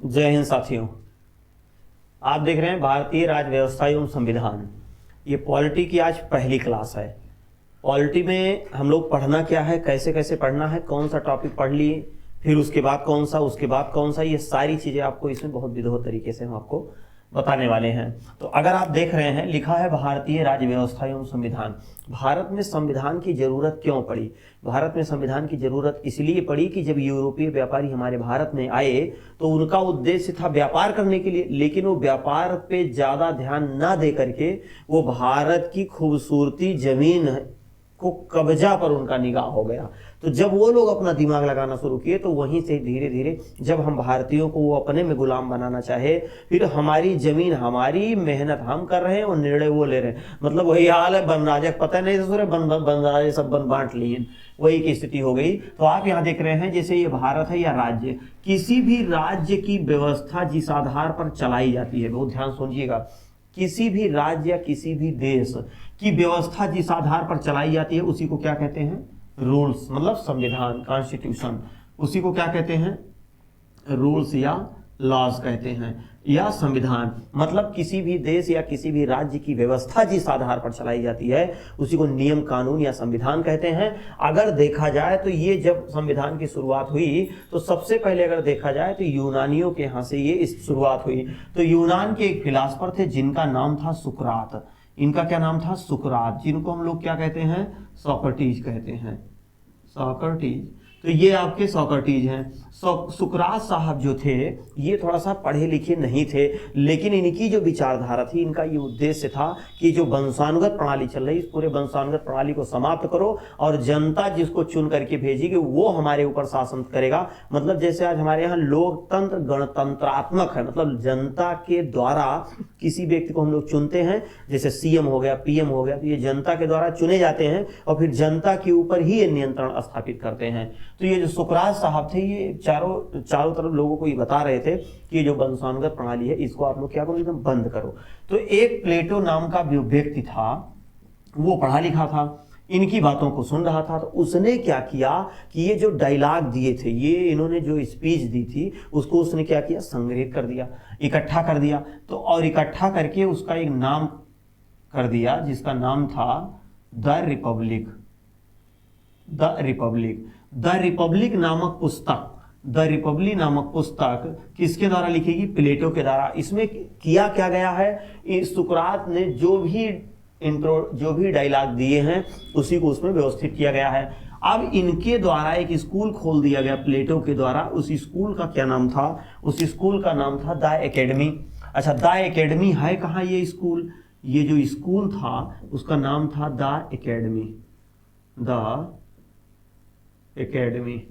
जय हिंद साथियों। आप देख रहे हैं भारतीय राज्य व्यवस्था एवं संविधान। ये पॉलिटी की आज पहली क्लास है। पॉलिटी में हम लोग पढ़ना क्या है, कैसे कैसे पढ़ना है, कौन सा टॉपिक पढ़ लिए, फिर उसके बाद कौन सा, उसके बाद कौन सा, ये सारी चीजें आपको इसमें बहुत विधिवत तरीके से हम आपको बताने वाले हैं। तो अगर आप देख रहे हैं, लिखा है भारतीय राज्य व्यवस्था एवं संविधान। भारत में संविधान की जरूरत क्यों पड़ी? भारत में संविधान की जरूरत इसलिए पड़ी कि जब यूरोपीय व्यापारी हमारे भारत में आए तो उनका उद्देश्य था व्यापार करने के लिए, लेकिन वो व्यापार पे ज्यादा ध्यान ना दे करके वो भारत की खूबसूरती जमीन को कब्जा पर उनका निगाह हो गया। तो जब वो लोग अपना दिमाग लगाना शुरू किए तो वहीं से धीरे धीरे जब हम भारतीयों को वो अपने में गुलाम बनाना चाहे, फिर हमारी जमीन, हमारी मेहनत हम कर रहे हैं और निर्णय वो ले रहे हैं। मतलब वही हाल है, बन राजा पता नहीं बन राजे सब बन बांट लिए, वही की स्थिति हो गई। तो आप यहाँ देख रहे हैं जैसे ये भारत है या राज्य, किसी भी राज्य की व्यवस्था जिस आधार पर चलाई जाती है, बहुत ध्यान सुनिएगा, किसी भी राज्य या किसी भी देश की व्यवस्था जिस आधार पर चलाई जाती है उसी को क्या कहते हैं? रूल्स, मतलब संविधान, कॉन्स्टिट्यूशन। उसी को क्या कहते हैं? रूल्स या लॉज कहते हैं, या संविधान। मतलब किसी भी देश या किसी भी राज्य की व्यवस्था जिस आधार पर चलाई जाती है उसी को नियम, कानून या संविधान कहते हैं। अगर देखा जाए तो ये जब संविधान की शुरुआत हुई तो सबसे पहले अगर देखा जाए तो यूनानियों के यहाँ से ये इस शुरुआत हुई। तो यूनान के एक फिलासफर थे जिनका नाम था सुकरात। इनका क्या नाम था? सुकरात, जिनको हम लोग क्या कहते हैं? सोक्रेटिस कहते हैं, सोक्रेटिस। तो ये आपके सोक्रेटिस हैं। सुकरात साहब जो थे ये थोड़ा सा पढ़े लिखे नहीं थे, लेकिन इनकी जो विचारधारा थी, इनका ये उद्देश्य था कि जो वंशानुगत प्रणाली चल रही है, इस पूरे वंशानुगत प्रणाली को समाप्त करो और जनता जिसको चुन करके भेजेगी वो हमारे ऊपर शासन करेगा। मतलब जैसे आज हमारे यहाँ लोकतंत्र गणतंत्रात्मक है, मतलब जनता के द्वारा किसी व्यक्ति को हम लोग चुनते हैं, जैसे सीएम हो गया, पीएम हो गया, तो ये जनता के द्वारा चुने जाते हैं और फिर जनता के ऊपर ही ये नियंत्रण स्थापित करते हैं। तो ये जो सुकरात साहब थे ये चारों तरफ लोगों को ये बता रहे थे कि जो वंशानुगत प्रणाली है इसको आप लोग क्या करो, एकदम बंद करो। तो एक प्लेटो नाम का व्यक्ति था, वो पढ़ा लिखा था, इनकी बातों को सुन रहा था। तो उसने क्या किया कि ये जो डायलॉग दिए थे, ये इन्होंने जो स्पीच दी थी उसको उसने क्या किया? संग्रहित कर दिया, इकट्ठा कर दिया। तो और इकट्ठा करके उसका एक नाम कर दिया जिसका नाम था the Republic. The Republic, the Republic नामक पुस्तक, द रिपब्लिक नामक पुस्तक किसके द्वारा लिखेगी? प्लेटो के द्वारा। इसमें किया क्या गया है? सुकरात ने जो भी डायलॉग दिए हैं उसी को उसमें व्यवस्थित किया गया है। अब इनके द्वारा एक स्कूल खोल दिया गया प्लेटो के द्वारा। उस स्कूल का क्या नाम था? उस स्कूल का नाम था द एकेडमी। अच्छा, द एकेडमी है कहाँ ये स्कूल? ये जो स्कूल था उसका नाम था द एकेडमी। द एकेडमी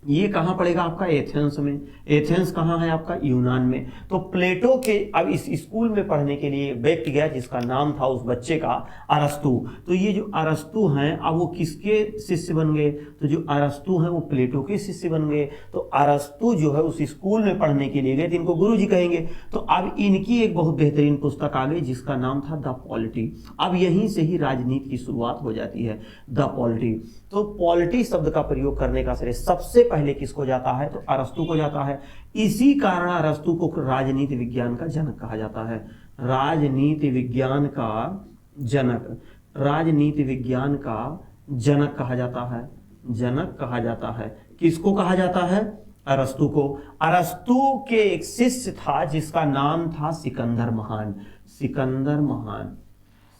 ये कहां पड़ेगा आपका? एथेंस में। एथेंस कहां है आपका? यूनान में। तो प्लेटो के अब इस स्कूल में पढ़ने के लिए व्यक्ति गया जिसका नाम था उस बच्चे का अरस्तु। तो ये जो अरस्तु हैं अब वो किसके शिष्य बन गए? तो जो अरस्तु हैं वो प्लेटो के शिष्य बन गए। तो अरस्तु जो है उस स्कूल में पढ़ने के लिए गए तो इनको गुरु जी कहेंगे। तो अब इनकी एक बहुत बेहतरीन पुस्तक आ गई जिसका नाम था द पॉलिटी। अब यहीं से ही राजनीति की शुरुआत हो जाती है, द पॉलिटी। तो पॉलिटी शब्द का प्रयोग करने का श्रेय सबसे पहले किसको जाता है? तो अरस्तु को जाता है। इसी कारण अरस्तु को राजनीति विज्ञान का जनक कहा जाता है। राजनीति विज्ञान का जनक, राजनीति विज्ञान का जनक कहा जाता है। जनक कहा जाता है। किसको कहा जाता है? अरस्तु को। अरस्तु के एक शिष्य था जिसका नाम था सिकंदर महान। सिकंदर महान,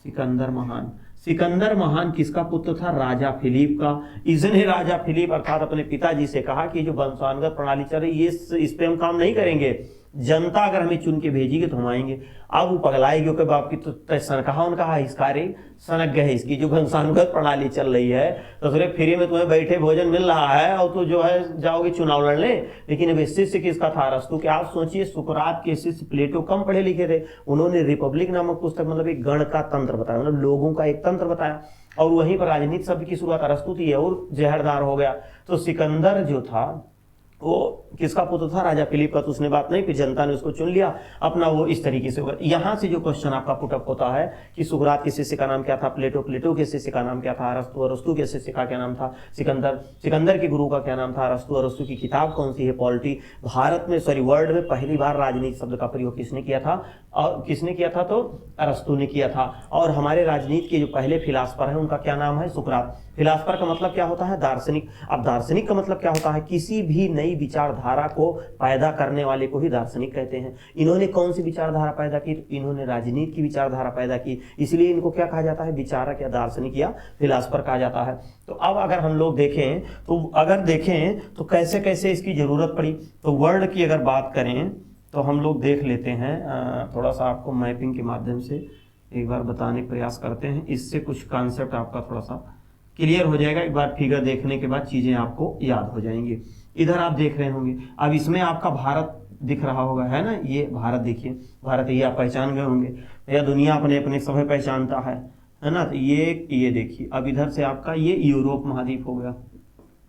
सिकंदर महान। सिकंदर महान किसका पुत्र था? राजा फिलिप का। इसने राजा फिलिप अर्थात अपने पिताजी से कहा कि जो वंशानुगत प्रणाली चल रही है इस पे हम काम नहीं करेंगे, जनता अगर हमें चुन के भेजेगी तो हम आएंगे। अब वो पगलाएगी कि बाप की तो सनकहा उनका हिस्कारी सनक गए, इसकी जो वंशानुगत प्रणाली चल रही है तो सिर्फ फ्री में तुम्हें बैठे भोजन मिल रहा है और तो जो है जाओगे चुनाव लड़ने। लेकिन अब शिष्य किसका था? अरस्तु के। आप सोचिए सुकरात के शिष्य प्लेटो कम पढ़े लिखे थे, उन्होंने रिपब्लिक नामक पुस्तक मतलब एक गण का तंत्र बताया, मतलब लोगों का एक तंत्र बताया, और वहीं पर राजनीति शब्द की शुरुआत अरस्तु थी और जहरदार हो गया। तो सिकंदर जो था वो किसका पुत्र था, राजा फिलिप का, तो उसने बात नहीं, फिर जनता ने उसको चुन लिया अपना, वो इस तरीके से होगा। यहाँ से जो क्वेश्चन आपका पुटअप होता है कि सुकरात के शिष्य का नाम क्या था, प्लेटो के शिष्य का नाम क्या था, अरस्तु के शिष्य का क्या नाम था, सिकंदर के गुरु का क्या नाम था, अरस्तु की किताब कौन सी है, पॉलिटी। भारत में वर्ल्ड में पहली बार राजनीति शब्द का प्रयोग किसने किया था, और किसने किया था, तो अरस्तु ने किया था। और हमारे राजनीति के जो पहले फिलासफर है उनका क्या नाम है, सुकरात। फिलासफर का मतलब क्या होता है, दार्शनिक। अब दार्शनिक का मतलब क्या होता है, किसी भी नई विचारधारा को पैदा करने वाले को ही दार्शनिक कहते हैं। इन्होंने कौन सी विचारधारा पैदा की, इन्होंने राजनीति की विचारधारा पैदा की, इसलिए इनको क्या कहा जाता है, विचारक या दार्शनिक या फिलासफर कहा जाता है। तो अब अगर हम लोग देखें तो कैसे कैसे इसकी जरूरत पड़ी। तो वर्ल्ड की अगर बात करें तो हम लोग देख लेते हैं, थोड़ा सा आपको मैपिंग के माध्यम से एक बार बताने का प्रयास करते हैं, इससे कुछ कॉन्सेप्ट आपका थोड़ा सा क्लियर हो जाएगा। एक बार फिगर देखने के बाद चीजें आपको याद हो जाएंगी। इधर आप देख रहे होंगे, अब इसमें आपका भारत दिख रहा होगा, है ना, ये भारत देखिए, भारत ये आप पहचान गए होंगे, या दुनिया अपने अपने सभी पहचानता है ना। तो ये देखिए, अब इधर से आपका ये यूरोप महाद्वीप हो गया,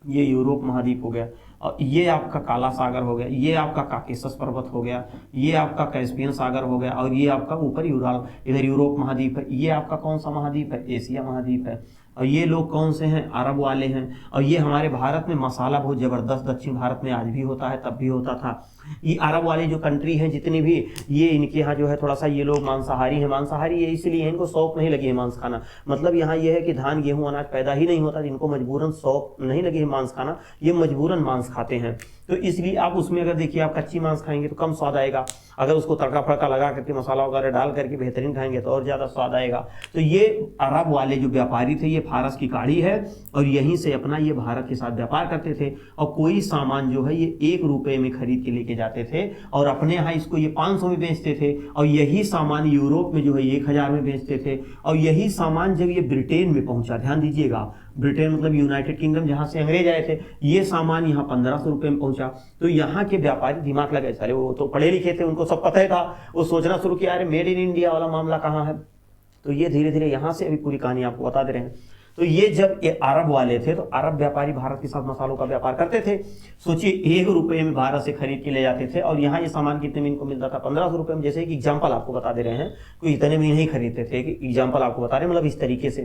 ये यूरोप महाद्वीप हो गया, और ये आपका काला सागर हो गया, ये आपका काकेशस पर्वत हो गया, ये आपका कैस्पियन सागर हो गया, और ये आपका ऊपर यूराल, इधर यूरोप महाद्वीप है। ये आपका कौन सा महाद्वीप है, एशिया महाद्वीप है। और ये लोग कौन से हैं, अरब वाले हैं। और ये हमारे भारत में मसाला बहुत जबरदस्त दक्षिण भारत में आज भी होता है, तब भी होता था। ये अरब वाले जो कंट्री हैं जितनी भी, ये इनके यहाँ जो है थोड़ा सा ये लोग मांसाहारी हैं। मांसाहारी ये इसलिए इनको शौक नहीं लगी है मांस खाना, मतलब यहाँ ये है कि धान गेहूं अनाज पैदा ही नहीं होता, जिनको मजबूरन शौक नहीं लगी है मांस खाना, ये मजबूरन मांस खाते हैं। तो इसलिए आप उसमें अगर देखिए, आप कच्ची मांस खाएंगे तो कम स्वाद आएगा, अगर उसको तड़का फड़का लगा करके मसाला वगैरह डाल करके बेहतरीन खाएंगे तो और ज्यादा स्वाद आएगा। तो ये अरब वाले जो व्यापारी थे, ये फारस की काड़ी है, और यहीं से अपना ये भारत के साथ व्यापार करते थे। और कोई सामान जो है ये 1 रुपए में खरीद के लेके जाते थे, और अपने यहाँ इसको ये 500 में बेचते थे, और यही सामान यूरोप में जो है 1000 में बेचते थे। और यही सामान जब ये ब्रिटेन में पहुंचा, ध्यान दीजिएगा, ब्रिटेन मतलब यूनाइटेड किंगडम, जहां से अंग्रेज आए थे, ये सामान यहाँ 1500 रुपए में पहुंचा। तो यहाँ के व्यापारी दिमाग लगे, सारे वो तो पढ़े लिखे थे, उनको सब पता ही था, वो सोचना शुरू किया, अरे मेड इन इंडिया वाला मामला कहाँ है। तो ये धीरे धीरे यहाँ से अभी पूरी कहानी आपको बता दे रहे हैं। तो ये जब ये अरब वाले थे, तो अरब व्यापारी भारत के साथ मसालों का व्यापार करते थे। सोचिए 1 रुपए में भारत से खरीद के ले जाते थे, और यहाँ ये सामान कितने में इनको मिलता था, 1500 रुपए में। जैसे एक एग्जाम्पल आपको बता दे रहे हैं, कोई इतने में नहीं खरीदते थे, कि एग्जाम्पल आपको बता रहे हैं, मतलब इस तरीके से।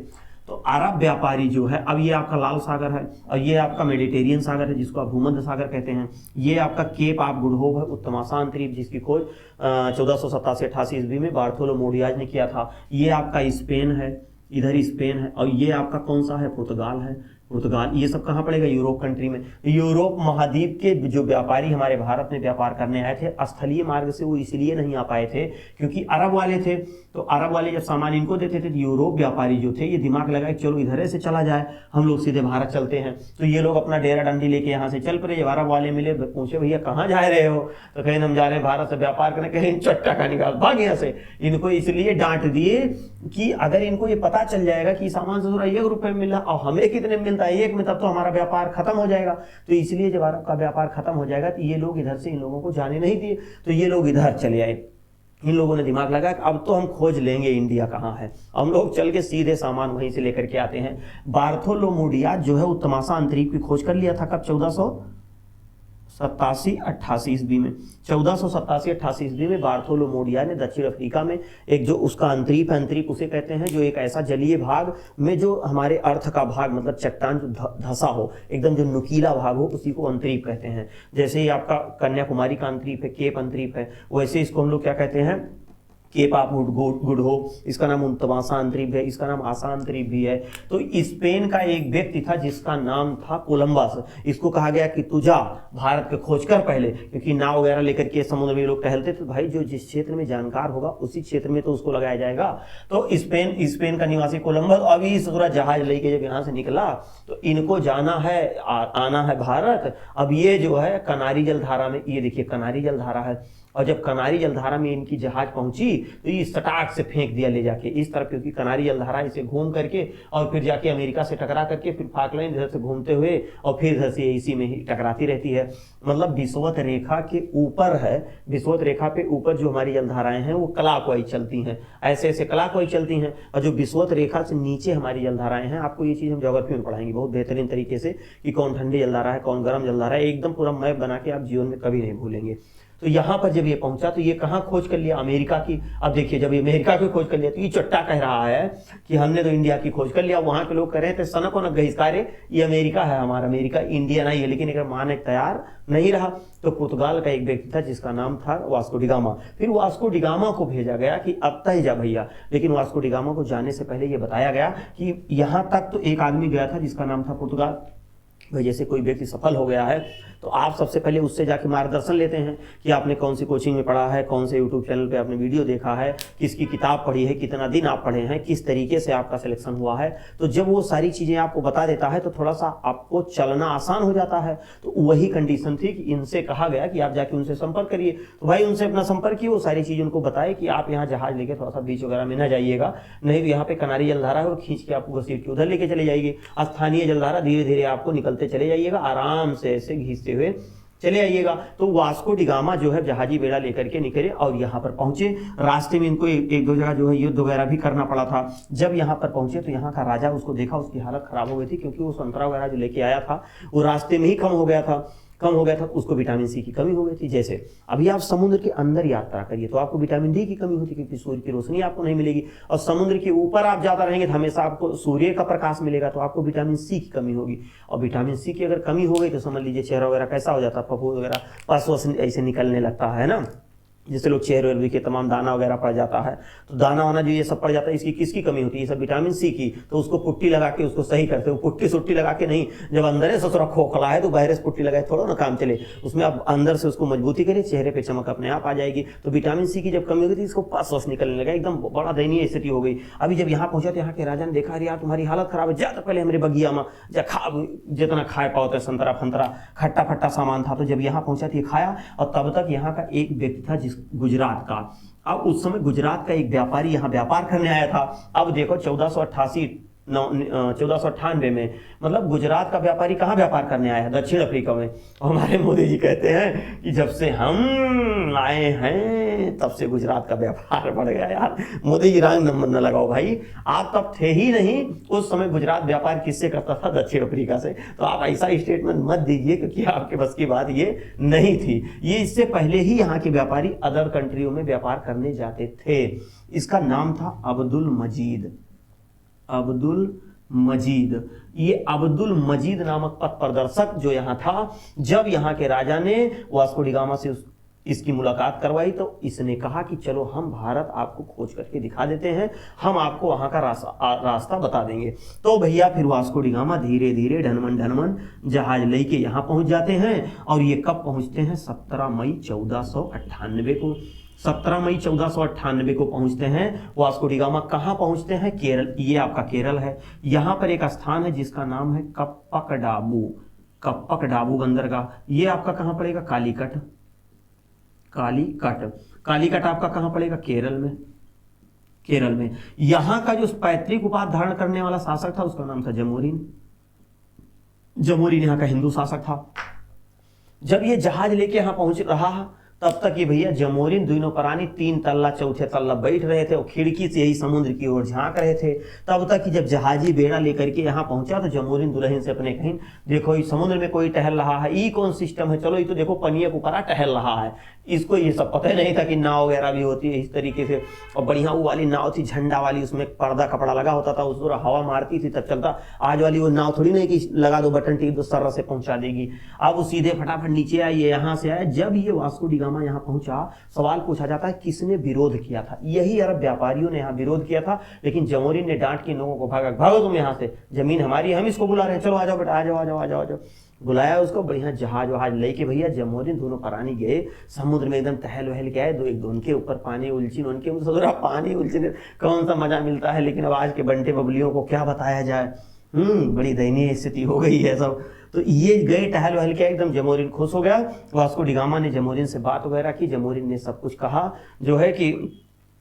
तो अरब व्यापारी जो है, अब ये आपका लाल सागर है, और ये आपका मेडिटेरियन सागर है जिसको आप भूमध्य सागर कहते हैं। ये आपका केप ऑफ गुड होप है, उत्तमासा अंतरीप, जिसकी खोज 1487-88 ईस्वी में बार्थोलोमेव डियाज ने किया था। ये आपका स्पेन है, इधर स्पेन है, और ये आपका कौन सा है, पुर्तगाल है। पुर्तगाल ये सब कहाँ पड़ेगा, यूरोप कंट्री में। यूरोप महाद्वीप के जो व्यापारी हमारे भारत में व्यापार करने आए थे, स्थलीय मार्ग से वो इसलिए नहीं आ पाए थे क्योंकि अरब वाले थे। तो अरब वाले जब सामान इनको देते थे, तो यूरोप व्यापारी जो थे ये दिमाग लगाए चलो इधर से चला जाए, हम लोग सीधे भारत चलते हैं। तो ये लोग अपना डेरा डंडी लेके यहाँ से चल पड़े। जब अरब वाले मिले, पूछे भैया कहाँ जा रहे हो, तो कहीं हम जा रहे हैं भारत से व्यापार करने, कहीं चट्टा का निकाल भाग यहाँ से। इनको इसलिए डांट दिए कि अगर इनको ये पता चल जाएगा कि सामान से 1 रुपए में मिल रहा और हमें कितने मिलता है 1 में, तब तो हमारा व्यापार खत्म हो जाएगा। तो इसलिए जब अरब का व्यापार खत्म हो जाएगा, तो ये लोग इधर से इन लोगों को जाने नहीं दिए, तो ये लोग इधर चले आए। इन लोगों ने दिमाग लगाया कि अब तो हम खोज लेंगे इंडिया कहाँ है, हम लोग चल के सीधे सामान वहीं से लेकर के आते हैं। बार्थोलोमेव डियाज जो है उत्तमासा अंतरीप की खोज कर लिया था, कब, 1487-88 ईस्वी में। 1487-88 ईस्वी में बार्थोलोमेव डियाज ने दक्षिण अफ्रीका में एक जो उसका अंतरीप है, अंतरीप उसे कहते हैं जो एक ऐसा जलीय भाग में जो हमारे अर्थ का भाग, मतलब चट्टान जो धसा हो, एकदम जो नुकीला भाग हो, उसी को अंतरीप कहते हैं। जैसे ही आपका कन्याकुमारी का अंतरीप है, केप अंतरीप है, वैसे इसको हम लोग क्या कहते हैं, केप ऑफ गुड होप, इसका नाम उत्तमासा अंतरीप है, इसका नाम आसा अंतरीप भी है। तो स्पेन का एक व्यक्ति था जिसका नाम था कोलंबस। इसको कहा गया कि तू जा भारत पे खोज कर पहले, क्योंकि नाव वगैरह लेकर के समुद्र में लोग टहलते थे, भाई जो जिस क्षेत्र में जानकार होगा उसी क्षेत्र में तो उसको लगाया जाएगा। तो स्पेन का निवासी कोलंबस अभी इस पूरा जहाज लेके जब यहाँ से निकला, तो इनको जाना है, आना है भारत। अब ये जो है कनारी जल धारा में, ये देखिए कनारी जल धारा है, और जब कनारी जलधारा में इनकी जहाज पहुंची तो ये सटाक से फेंक दिया ले जाके इस तरफ, क्योंकि कनारी जलधारा इसे घूम करके और फिर जाके अमेरिका से टकरा करके फिर फाकलैंड इधर से घूमते हुए और फिर इधर से इसी में ही टकराती रहती है। मतलब विषुवत रेखा के ऊपर है, विषुवत रेखा पे ऊपर जो हमारी जलधाराएं हैं वो क्लॉकवाइज चलती हैं, ऐसे ऐसे क्लॉकवाइज चलती हैं। और जो विषुवत रेखा से नीचे हमारी जलधाराएं हैं, आपको ये चीज हम ज्योग्राफी में पढ़ाएंगे बहुत बेहतरीन तरीके से कि कौन ठंडी जलधारा है कौन गर्म जलधारा है, एकदम पूरा मैप बना के आप जीवन में कभी नहीं भूलेंगे। तो यहाँ पर जब ये पहुंचा तो ये कहाँ खोज कर लिया, अमेरिका की। अब देखिए जब ये अमेरिका की खोज कर लिया तो ये चट्टा कह रहा है कि हमने तो इंडिया की खोज कर लिया। वहां के लोग कह रहे थे सनक और गहिस्कारे ये अमेरिका है हमारा, अमेरिका इंडिया नहीं है। लेकिन अगर मानने तैयार नहीं रहा तो पुर्तगाल का एक व्यक्ति था जिसका नाम था वास्को डिगामा। फिर वास्को डिगामा को भेजा गया कि अब तय जा भैया। लेकिन वास्को डिगामा को जाने से पहले ये बताया गया कि यहाँ तक तो एक आदमी गया था जिसका नाम था पुर्तगाल। भाई जैसे कोई व्यक्ति सफल हो गया है तो आप सबसे पहले उससे जाके मार्गदर्शन लेते हैं कि आपने कौन सी कोचिंग में पढ़ा है, कौन से यूट्यूब चैनल पे आपने वीडियो देखा है, किसकी किताब पढ़ी है, कितना दिन आप पढ़े हैं, किस तरीके से आपका सिलेक्शन हुआ है। तो जब वो सारी चीज़ें आपको बता देता है तो थोड़ा सा आपको चलना आसान हो जाता है। तो वही कंडीशन थी कि इनसे कहा गया कि आप जाके उनसे संपर्क करिए। तो भाई उनसे अपना संपर्क किए, वो सारी चीज़ उनको बताए कि आप यहाँ जहाज लेके थोड़ा सा बीच वगैरह में न जाइएगा, नहीं तो यहाँ पे कनारी जलधारा है वो खींच के आपको घसीट के उधर लेके चले जाएगी। स्थानीय जलधारा धीरे धीरे आपको निकलते चले जाइएगा, आराम से ऐसे घींचते हुए चले आइएगा। तो वास्को डिगामा जो है जहाजी बेड़ा लेकर के निकले और यहाँ पर पहुंचे। रास्ते में इनको एक दो जगह जो है युद्ध वगैरह भी करना पड़ा था। जब यहाँ पर पहुंचे तो यहाँ का राजा उसको देखा, उसकी हालत खराब हो गई थी क्योंकि वो संतरा वगैरह जो लेके आया था वो रास्ते में ही कम हो गया था, उसको विटामिन सी की कमी हो गई थी। जैसे अभी आप समुद्र के अंदर यात्रा करिए तो आपको विटामिन डी की कमी होती है क्योंकि सूर्य की रोशनी आपको नहीं मिलेगी, और समुद्र के ऊपर आप ज्यादा रहेंगे तो हमेशा आपको सूर्य का प्रकाश मिलेगा, तो आपको विटामिन सी की कमी होगी। और विटामिन सी की अगर कमी हो गई तो समझ लीजिए चेहरा वगैरह कैसा हो जाता है, फफूंद वगैरह पस ऐसे निकलने लगता है ना, जैसे लोग चेहरे वेहरे के तमाम दाना वगैरह पड़ जाता है। तो दाना वाना जो ये सब पड़ जाता है इसकी किसकी कमी होती है, ये सब विटामिन सी की। तो उसको पुट्टी लगा के उसको सही करते हो, पुट्टी सुट्टी लगा के नहीं, जब अंदर से थोड़ा खोखला है तो बाहर से पुट्टी लगाए थोड़ा ना काम चले, उसमें आप अंदर से उसको मजबूती करिए, चेहरे पे चमक अपने आप आ जाएगी। तो विटामिन सी की जब कमी हो गई थी इसको पस वस निकलने लगा, एकदम बड़ा दयनीय स्थिति हो गई। अभी जब यहाँ पहुंचा तो यहाँ के राजा ने देखा यार तुम्हारी हालत खराब है, ज्यादा पहले हमारे बगिया में जितना खाए पाओ संतरा फंतरा खट्टा फट्टा सामान था। तो जब यहाँ पहुंचा तो खाया, और तब तक यहाँ का एक व्यक्ति था जिस गुजरात का। अब उस समय गुजरात का एक व्यापारी यहाँ व्यापार करने आया था। अब देखो 1498 में, मतलब गुजरात का व्यापारी कहाँ व्यापार करने आया है, दक्षिण अफ्रीका में। हमारे मोदी जी कहते हैं कि जब से हम आए हैं तब से गुजरात का व्यापार बढ़ गया। यार मोदी जी रंग नंबर न लगाओ भाई, आप तब थे ही नहीं उस समय। गुजरात व्यापार किससे करता था, दक्षिण अफ्रीका से। तो आप ऐसा स्टेटमेंट मत दीजिए क्योंकि आपके बस की बात ये नहीं थी। ये इससे पहले ही यहाँ के व्यापारी अदर कंट्रियों में व्यापार करने जाते थे। इसका नाम था अब्दुल मजीद। ये अब्दुल मजीद नामक पथ प्रदर्शक जो यहाँ था, जब यहाँ के राजा ने वास्को डिगामा से इसकी मुलाकात करवाई तो इसने कहा कि चलो हम भारत आपको खोज करके दिखा देते हैं, हम आपको वहां का रास्ता बता देंगे। तो भैया फिर वास्को डिगामा धीरे धीरे ढनमन जहाज लेके यहाँ पहुंच जाते हैं। और ये कब पहुंचते हैं, 17 मई 1498 को। 17 मई 1498 को पहुंचते हैं वास्को डिगामा। कहां पहुंचते हैं, केरल। ये आपका केरल है। यहां पर एक स्थान है जिसका नाम है कप्पकडाबू बंदरगाह। ये आपका कहां पड़ेगा, कालीकट आपका कहां पड़ेगा, केरल में। यहां का जो पैतृक उपाधि धारण करने वाला शासक था उसका नाम था जमोरिन यहां का हिंदू शासक था। जब ये जहाज लेके यहां पहुंच रहा तब तक ये भैया जमोरिन दुनो प्राणी 3 तल्ला 4थे तल्ला बैठ रहे थे और खिड़की से यही समुद्र की ओर झांक रहे थे। तब तक कि जब जहाजी बेड़ा लेकर के यहाँ पहुंचा तो जमोरिन दुल्हन से अपने कहीं देखो इस समुद्र में कोई टहल रहा है, ये कौन सिस्टम है, चलो ये तो देखो पनिया को ऊपर टहल रहा है। इसको ये सब पता ही नहीं था कि नाव वगैरह भी होती है इस तरीके से। और बढ़िया वो वाली नाव थी झंडा वाली, उसमें पर्दा कपड़ा लगा होता था, उस हवा मारती थी तब चलता। आज वाली वो नाव थोड़ी नहीं कि लगा दो बटन टिप दो सर से पहुंचा देगी। अब वो सीधे फटाफट नीचे आई, यहाँ से आया। जब ये वास्को डिगामा यहाँ पहुंचा सवाल पूछा जाता है किसने विरोध किया था। यही अरब व्यापारियों ने यहाँ विरोध किया था, लेकिन जमोरिन ने डांट के लोगों को भागो तुम यहाँ से, जमीन हमारी, हम इसको बुला रहे हैं, चलो आ जाओ बेटा, आ जाओ। बुलाया उसको, बढ़िया जहाज वहाज लेके भैया जमोरिन दोनों प्राणी गए समुद्र में, एकदम टहल वहल के आए। एक दो उनके ऊपर पानी उलझी, उनके पानी उलझने कौन सा मजा मिलता है। लेकिन अब आज के बंटे बबलियों को क्या बताया जाए, बड़ी दयनीय स्थिति हो गई है सब। तो ये गए टहल वहल के, एकदम जमोरिन खुश हो गया। वास्को डी गामा ने जमोरिन से बात वगैरह की, जमोरिन ने सब कुछ कहा जो है कि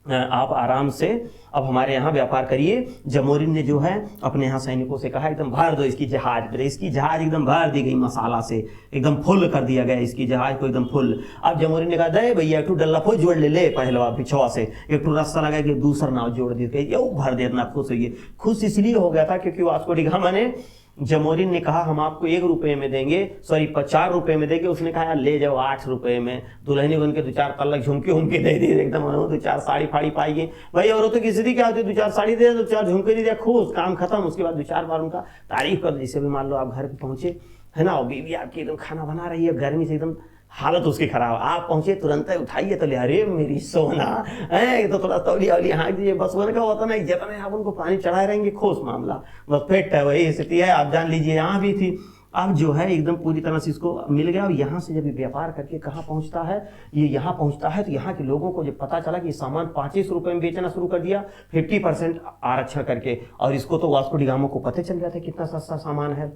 आप आराम से अब हमारे यहाँ व्यापार करिए। जमोरिन ने जो है अपने यहाँ सैनिकों से कहा एकदम भर दो इसकी जहाज, फिर इसकी जहाज एकदम भर दी गई मसाला से, एकदम फुल कर दिया गया इसकी जहाज को एकदम फुल। अब जमोरिन ने कहा दे भैया एक डल्ला फो जोड़ ले पहलवा पिछवा से, एक रस्सा लगा के दूसरा नाव जोड़ दी, ये भर दे, इतना खुश हुई। खुश इसलिए हो गया था क्योंकि वास्को डी गामा ने, जमोरिन ने कहा हम आपको 1 रुपये में देंगे, सॉरी 4 रुपये में देंगे। उसने कहा यार ले जाओ 8 रुपये में। दुल्हनी बन के 2-4 तल्लक झुमके उमके दे दिए, एकदम 2-4 साड़ी फाड़ी पाएगी भाई। और तो किसी की क्या होती है, 2-4 साड़ी दे, 2-4 झुमके दे दिया, खुश, काम खत्म। उसके बाद 2-4 बार उनका तारीफ कर, जैसे भी मान लो आप घर पे पहुंचे है ना, बीवी आपकी एकदम खाना बना रही है, गर्मी से एकदम हालत उसकी खराब, आप पहुंचे तुरंत उठाइए तो ले, अरे मेरी सोना है, तो थोड़ा तौलिया वौलिया हाँक दीजिए, बस वन का होता नहीं, जितने आप उनको पानी चढ़ाए रहेंगे खुश मामला, बस फिट है। वही स्थिति है, आप जान लीजिए यहाँ भी थी। अब जो है एकदम पूरी तरह से इसको मिल गया। और यहाँ से जब व्यापार करके कहाँ पहुँचता है, ये यहाँ पहुँचता है, तो यहाँ के लोगों को जब पता चला कि सामान 25 रुपये में बेचना शुरू कर दिया 50% आरक्षण करके। और इसको तो वास्को डी गामा को पता चल गया था कितना सस्ता सामान है।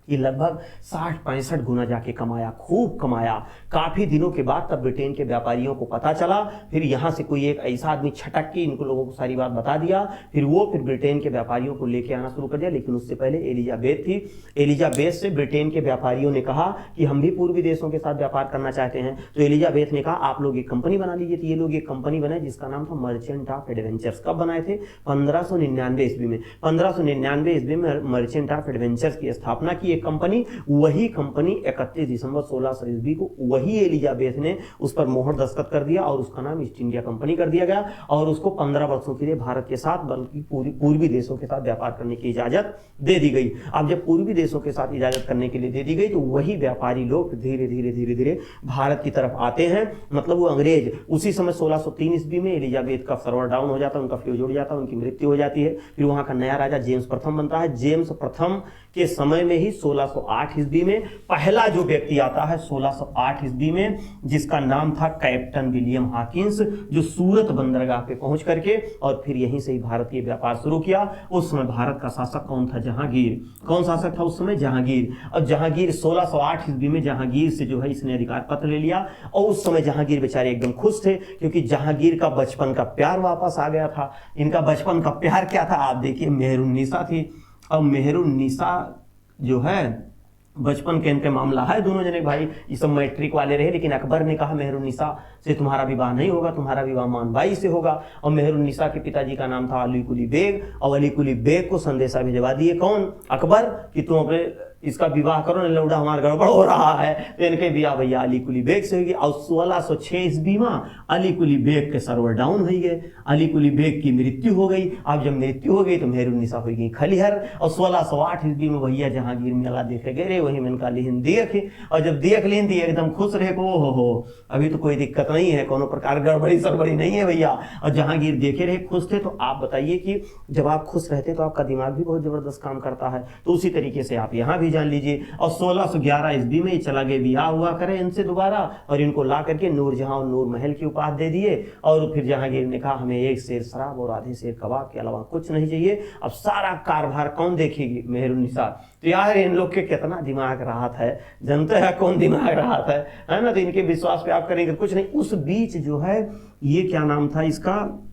ये लगभग 60-65 गुना जाके कमाया, खूब कमाया। काफी दिनों के बाद तब ब्रिटेन के व्यापारियों को पता चला, फिर यहाँ से कोई एक ऐसा आदमी छटक के इनको लोगों को सारी बात बता दिया, फिर ब्रिटेन के व्यापारियों को लेके आना शुरू कर दिया। लेकिन उससे पहले एलिजाबेथ थी। एलिजाबेथ से ब्रिटेन के व्यापारियों ने कहा कि हम भी पूर्वी देशों के साथ व्यापार करना चाहते हैं। तो एलिजाबेथ ने कहा आप लोग एक कंपनी बना लीजिए। तो ये लोग एक कंपनी बनाए जिसका नाम था मर्चेंट ऑफ एडवेंचर्स। कब बनाए थे? 1599 ईस्वी में। 1599 ईस्वी में मर्चेंट ऑफ एडवेंचर्स की स्थापना की एक कंपनी। वही कंपनी 31 दिसंबर 1600 ईस्वी को वही एलिजाबेथ ने उस पर मोहर दस्तखत कर दिया और उसका नाम ईस्ट इंडिया कंपनी कर दिया गया। और उसको 15 वर्षों के लिए भारत के साथ बल्कि पूर्वी देशों के साथ व्यापार करने की इजाजत दे दी गई। अब जब पूर्वी देशों के साथ इजाजत करने के लिए दे दी गई तो वही व्यापारी लोग धीरे धीरे भारत की तरफ आते हैं। मतलब वो अंग्रेज उसी समय 1603 ईस्वी में एलिजाबेथ का सर्वर डाउन हो जाता है, उनका फ्यूज उड़ जाता है, उनकी मृत्यु हो जाती है। फिर वहां का नया राजा जेम्स प्रथम बनता है। जेम्स प्रथम के समय में ही 1608 ईस्वी में पहला जो व्यक्ति आता है 1608 ईस्वी में, जिसका नाम था कैप्टन विलियम हॉकिंस, जो सूरत बंदरगाह पे पहुंच करके और फिर यहीं से ही भारतीय व्यापार शुरू किया। उस समय भारत का शासक कौन था? जहांगीर। कौन शासक था उस समय? जहांगीर। और जहांगीर 1608 ईस्वी में जहांगीर से जो है इसने अधिकार पत्र ले लिया। और उस समय जहांगीर बेचारे एकदम खुश थे क्योंकि जहांगीर का बचपन का प्यार वापस आ गया था। इनका बचपन का प्यार क्या था? आप देखिए, मेहरुन्निसा थी। अब मेहरुन्निसा जो है बचपन के इनके मामला है, दोनों जने भाई ये सब मैट्रिक वाले रहे, लेकिन अकबर ने कहा मेहरुन्निसा से तुम्हारा विवाह नहीं होगा, तुम्हारा विवाह मानबाई से होगा। और मेहरुन्निसा के पिताजी का नाम था अली कुली बेग, और अली कुली बेग को संदेशा भिजवा दिए कौन? अकबर, कि तुम अपने इसका विवाह करो, नहीं लौड़ा हमारा गड़बड़ हो रहा है। तो इनके विवाह भैया अली कुली बेग से होगी। और 1606 ईस्वी में अली कुली बेग के सर्वर डाउन हो गए, अली कुली बेग की मृत्यु हो गई। अब जब मृत्यु हो गई तो मेहरुन्निसा हो गई खलिहर। और 1608 ईस्वी में भैया जहांगीर मेला देखे गए, वही में इनका लिहिन देखे। और जब देख लें तो एकदम खुश रहे को हो अभी तो कोई दिक्कत नहीं है, कोनो प्रकार गड़बड़ी सरबड़ी नहीं है भैया। और जहांगीर देखे रहे, खुश थे। तो आप बताइए कि जब आप खुश रहते तो आपका दिमाग भी बहुत जबरदस्त काम करता है। तो उसी तरीके से आप यहाँ भी जान लीजिए। और 1611 ईस्वी में चला गए, ब्याह हुआ करे इनसे दोबारा, और इनको ला करके नूरजहां और नूर महल की उपाधि दे दिए। और फिर जहांगीर ने कहा हमें 1 सेर शराब और आधे सेर कबाब के अलावा कुछ नहीं चाहिए। अब सारा कारभार कौन देखेगी? मेहरुन्निसा। तो यार इन लोग के कितना दिमाग राहत है, जानते हैं कौन दिमाग राहत है ना। तो इनके विश्वास पे आप करेंगे कुछ नहीं। उस बीच जो है ये क्या नाम था इसका,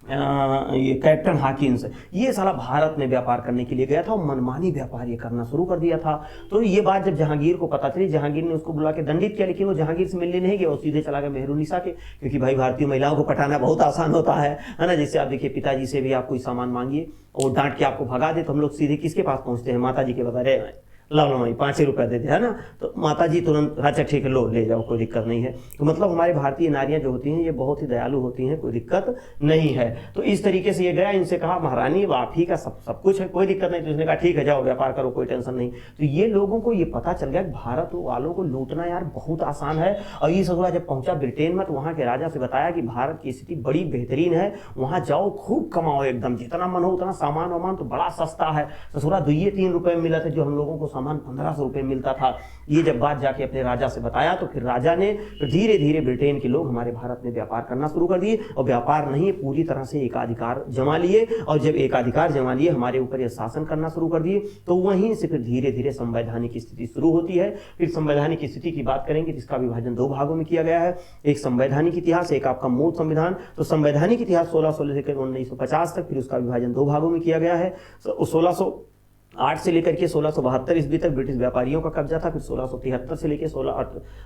ये कैप्टन हॉकिंस, ये साला भारत में व्यापार करने के लिए गया था और मनमानी व्यापार ये करना शुरू कर दिया था। तो ये बात जब जहांगीर को पता चली, जहांगीर ने उसको बुला के दंडित किया। लेकिन वो जहांगीर से मिलने नहीं गया, वो सीधे चला गया मेहरुन्निसा के, क्योंकि भाई भारतीय महिलाओं को पटाना बहुत आसान होता है ना। जैसे आप देखिए, पिताजी से भी आप कोई सामान मांगिए और डांट के आपको भगा दे, तो हम लोग सीधे किसके पास पहुंचते हैं? माता जी के। बता रहे लो लो भाई 5 रुपये दे दे, है ना। तो माता जी तुरंत अच्छा ठीक है लो ले जाओ, कोई दिक्कत नहीं है। तो मतलब हमारी भारतीय नारियां जो होती हैं ये बहुत ही दयालु होती हैं, कोई दिक्कत नहीं है। तो इस तरीके से ये गया, इनसे कहा महारानी आप ही का सब कुछ है, कोई दिक्कत नहीं। तो उसने कहा ठीक है जाओ व्यापार करो, कोई टेंशन नहीं। तो ये लोगों को ये पता चल गया कि भारत वालों को लूटना यार बहुत आसान है। और ये ससुरा जब पहुंचा ब्रिटेन में तो वहां के राजा से बताया कि भारत की स्थिति बड़ी बेहतरीन है, वहां जाओ खूब कमाओ, एकदम जितना मन हो उतना सामान वामान तो बड़ा सस्ता है। ससुरा 2-3 रुपये में मिला था जो हम लोगों को सामान सामान 1500 रुपये मिलता था। ये जब बात जाके अपने राजा से बताया तो फिर राजा ने धीरे धीरे ब्रिटेन के लोग हमारे भारत में व्यापार करना शुरू कर दिए, और व्यापार नहीं पूरी तरह से एकाधिकार जमा लिए, और जब एकाधिकार जमा लिए हमारे ऊपर यह शासन करना शुरू कर दिए, तो वहीं से फिर धीरे धीरे संवैधानिक स्थिति शुरू होती है। फिर संवैधानिक स्थिति की बात करेंगे जिसका विभाजन 2 भागों में किया गया है, एक संवैधानिक इतिहास, एक आपका मूल संविधान। तो संवैधानिक इतिहास 1600 से लेकर 1950 तक, फिर उसका विभाजन 2 भागों में किया गया है। 1608 से लेकर के 1672 ईस्वी तक ब्रिटिश व्यापारियों का कब्जा था। फिर 1673 से लेकर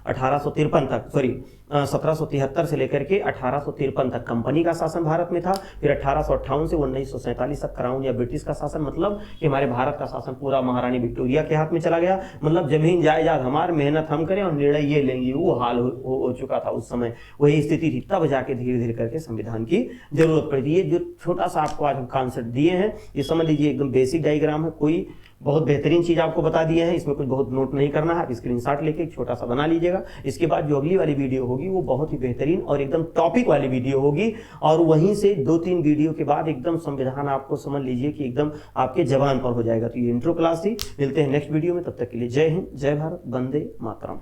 1853 तक 1773 से लेकर के 1853 तक कंपनी का शासन भारत में था। फिर 1858 से 1947 तक क्राउन या ब्रिटिश का शासन, मतलब कि हमारे भारत का शासन पूरा महारानी विक्टोरिया के हाथ में चला गया। मतलब जमीन जायदाद हमार, मेहनत हम करें और निर्णय ये लेंगे, वो हाल हो चुका था उस समय, वही स्थिति थी। तब जाके धीरे धीरे करके संविधान की जरूरत पड़ी। ये जो छोटा सा आपको आज कॉन्सेप्ट दिए हैं, ये समझ लीजिए एकदम बेसिक डायग्राम है, कोई बहुत बेहतरीन चीज आपको बता दिए हैं, इसमें कुछ बहुत नोट नहीं करना है, आप स्क्रीनशॉट लेके एक छोटा सा बना लीजिएगा। इसके बाद जो अगली वाली वीडियो होगी वो बहुत ही बेहतरीन और एकदम टॉपिक वाली वीडियो होगी, और वहीं से 2-3 वीडियो के बाद एकदम संविधान आपको समझ लीजिए कि एकदम आपके जबान पर हो जाएगा। तो ये इंट्रो क्लास थी, मिलते हैं नेक्स्ट वीडियो में, तब तक के लिए जय हिंद, जय भारत, वंदे मातरम।